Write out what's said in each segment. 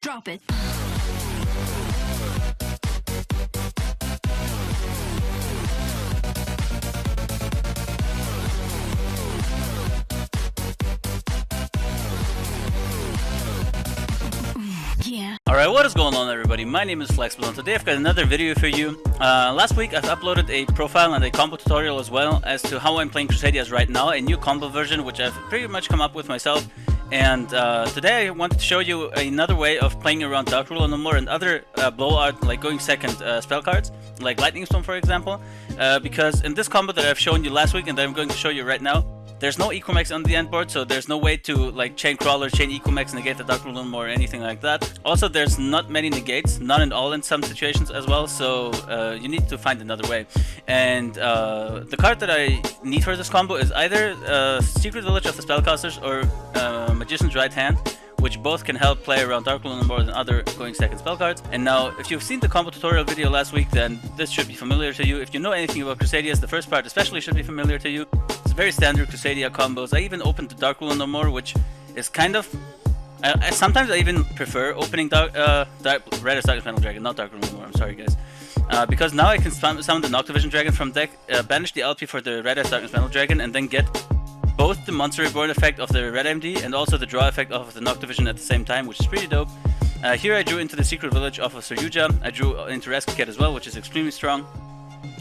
Drop it. Yeah. Alright, what is going on everybody? My name is Flexible and today I've got another video for you. Last week I've uploaded a profile and a combo tutorial as well as to how I'm playing Crusadias right now, a new combo version which I've pretty much come up with myself. And today I wanted to show you another way of playing around Dark Ruler no more and other blowout, like going second spell cards, like Lightning Storm for example, because in this combo that I've shown you last week and that I'm going to show you right now, there's no Equimax on the end board, so there's no way to like chain Krawler, chain Equimax, negate the Dark Ruler or anything like that. Also, there's not many negates, none at all in some situations as well, so you need to find another way. And the card that I need for this combo is either Secret Village of the Spellcasters or Magician's Right Hand, which both can help play around Dark Ruler more than other going second spell cards. And now, if you've seen the combo tutorial video last week, then this should be familiar to you. If you know anything about Crusadias, the first part especially should be familiar to you. It's very standard Crusadia combos. I even opened the Dark Ruler no more, which is kind of... sometimes I even prefer opening Red Dark Final Dragon, not Dark Ruler no more, I'm sorry guys. Because now I can summon the Noctivision Dragon from deck, banish the LP for the Red Dark Final Dragon, and then get both the Monster Reborn effect of the Red MD and also the draw effect of the Noctivision at the same time, which is pretty dope. Here I drew into the Secret Village of Saryuja. I drew into Rescue Cat as well, which is extremely strong.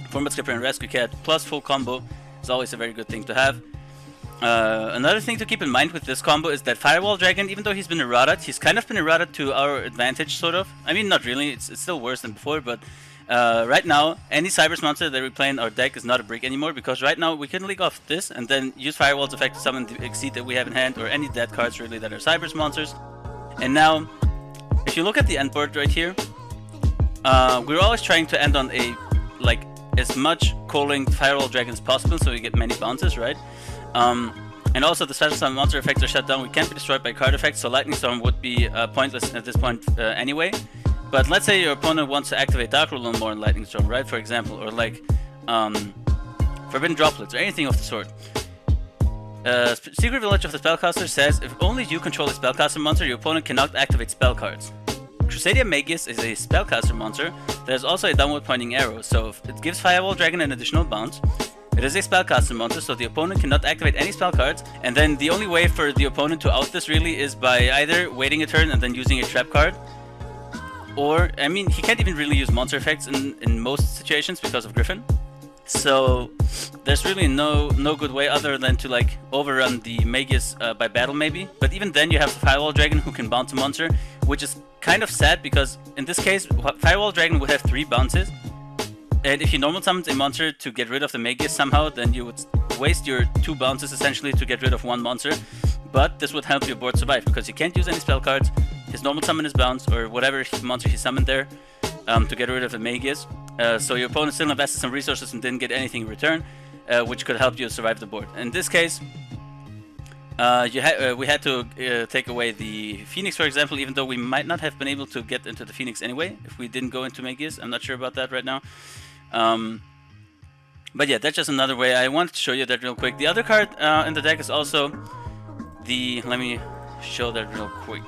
Format Skipper and Rescue Cat plus full combo is always a very good thing to have. Another thing to keep in mind with this combo is that Firewall Dragon, even though he's been errated, he's kind of been errated to our advantage, sort of. I mean, not really, it's still worse than before, but right now, any Cybers monster that we play in our deck is not a brick anymore, because right now we can leak off this and then use Firewall's effect to summon the Exceed that we have in hand, or any dead cards really that are Cybers monsters. And now, if you look at the end board right here, we're always trying to end on a, like, as much calling Firewall Dragon as possible, so we get many bounces, right? And also the special summon monster effects are shut down. We can't be destroyed by card effects, so Lightning Storm would be pointless at this point anyway. But let's say your opponent wants to activate Dark Ruler more in Lightning Storm, right? For example, or like Forbidden Droplets or anything of the sort. Secret Village of the Spellcaster says if only you control a Spellcaster monster, your opponent cannot activate spell cards. Crusadia Magus is a Spellcaster monster that is also a downward pointing arrow, so it gives Firewall Dragon an additional bounce. It is a Spellcaster monster, so the opponent cannot activate any spell cards, and then the only way for the opponent to out this really is by either waiting a turn and then using a trap card, or, I mean, he can't even really use monster effects in most situations because of Griffin. So there's really no good way other than to like overrun the Magus by battle maybe. But even then you have the Firewall Dragon who can bounce a monster, which is kind of sad because in this case Firewall Dragon would have 3 bounces. And if you normal summon a monster to get rid of the Magus somehow, then you would waste your 2 bounces essentially to get rid of 1 monster. But this would help your board survive because you can't use any spell cards. His normal summon is bounce, or whatever monster he summoned there, to get rid of the Magus. So your opponent still invested some resources and didn't get anything in return, which could help you survive the board. In this case, we had to take away the Phoenix, for example, even though we might not have been able to get into the Phoenix anyway, if we didn't go into Magus. I'm not sure about that right now. But yeah, that's just another way. I wanted to show you that real quick. The other card in the deck is also the... Let me show that real quick.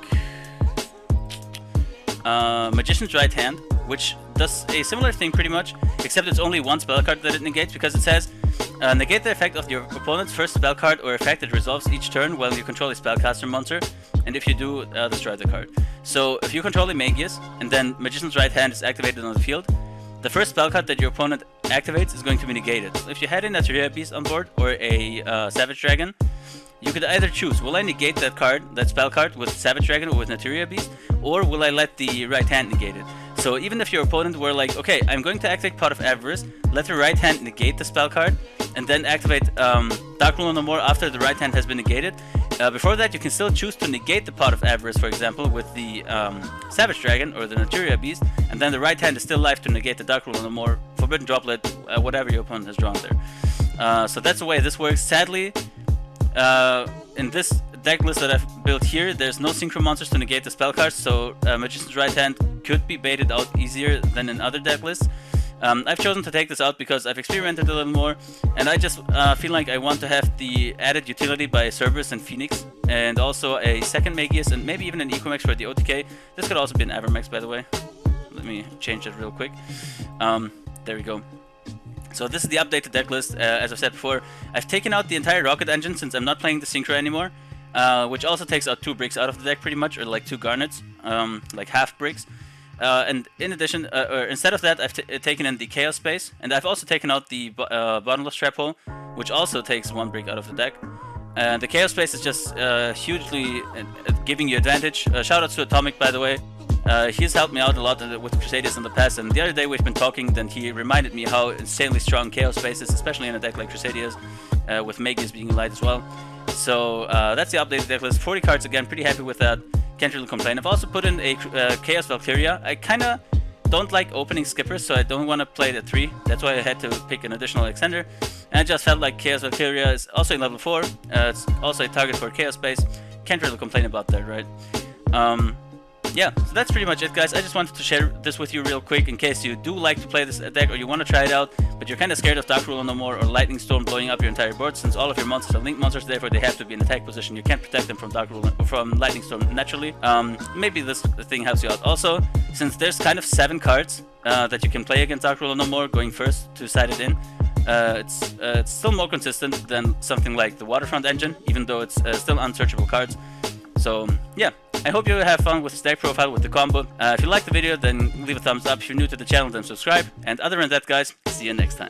Magician's Right Hand, which does a similar thing pretty much, except it's only 1 spell card that it negates, because it says negate the effect of your opponent's first spell card or effect that resolves each turn while you control a spellcaster monster, and if you do, destroy the card. So if you control a Magus and then Magician's Right Hand is activated on the field, the first spell card that your opponent activates is going to be negated. If you had a Naturia Beast on board or a Savage Dragon, you could either choose, will I negate that card, that spell card, with Savage Dragon or with Naturia Beast, or will I let the right hand negate it? So even if your opponent were like, okay, I'm going to activate Pot of Avarice, let the right hand negate the spell card, and then activate Dark Ruler no more after the right hand has been negated. Before that, you can still choose to negate the Pot of Avarice, for example, with the Savage Dragon or the Naturia Beast, and then the right hand is still alive to negate the Dark Ruler no more, Forbidden Droplet, whatever your opponent has drawn there. So that's the way this works. Sadly, in this deck list that I've built here, there's no Synchro monsters to negate the spell cards, so Magician's Right Hand could be baited out easier than in other deck lists. I've chosen to take this out because I've experimented a little more, and I just feel like I want to have the added utility by Cerberus and Phoenix, and also a second Magius, and maybe even an Equimax for the OTK. This could also be an Avermax, by the way. Let me change it real quick. There we go. So this is the updated deck list. As I've said before, I've taken out the entire rocket engine since I'm not playing the Synchro anymore, which also takes out 2 bricks out of the deck pretty much, or like 2 garnets, like half bricks. And in addition, or instead of that, I've taken in the Chaos Space, and I've also taken out the Bottomless Trap Hole, which also takes 1 brick out of the deck. The Chaos Space is just hugely giving you advantage. Shoutouts to Atomic, by the way. He's helped me out a lot with Crusaders in the past, and the other day we've been talking, then he reminded me how insanely strong Chaos Space is, especially in a deck like Crusaders, with Magius being light as well. So that's the updated deck list. 40 cards again, pretty happy with that. Can't really complain. I've also put in a Chaos Valkyria. I kinda don't like opening skippers, so I don't want to play it at 3. That's why I had to pick an additional extender. And I just felt like Chaos Valkyria is also in level 4. It's also a target for Chaos Space. Can't really complain about that, right? Yeah, so that's pretty much it, guys. I just wanted to share this with you real quick in case you do like to play this deck or you want to try it out, but you're kind of scared of Dark Ruler no more or Lightning Storm blowing up your entire board, since all of your monsters are linked monsters, therefore they have to be in attack position. You can't protect them from Dark Ruler, from Lightning Storm naturally. Maybe this thing helps you out. Also, since there's kind of 7 cards that you can play against Dark Ruler no more going first to side it in, it's still more consistent than something like the Waterfront engine, even though it's still unsearchable cards. So yeah, I hope you have fun with this deck profile with the combo. If you liked the video, then leave a thumbs up. If you're new to the channel, then subscribe. And other than that, guys, see you next time.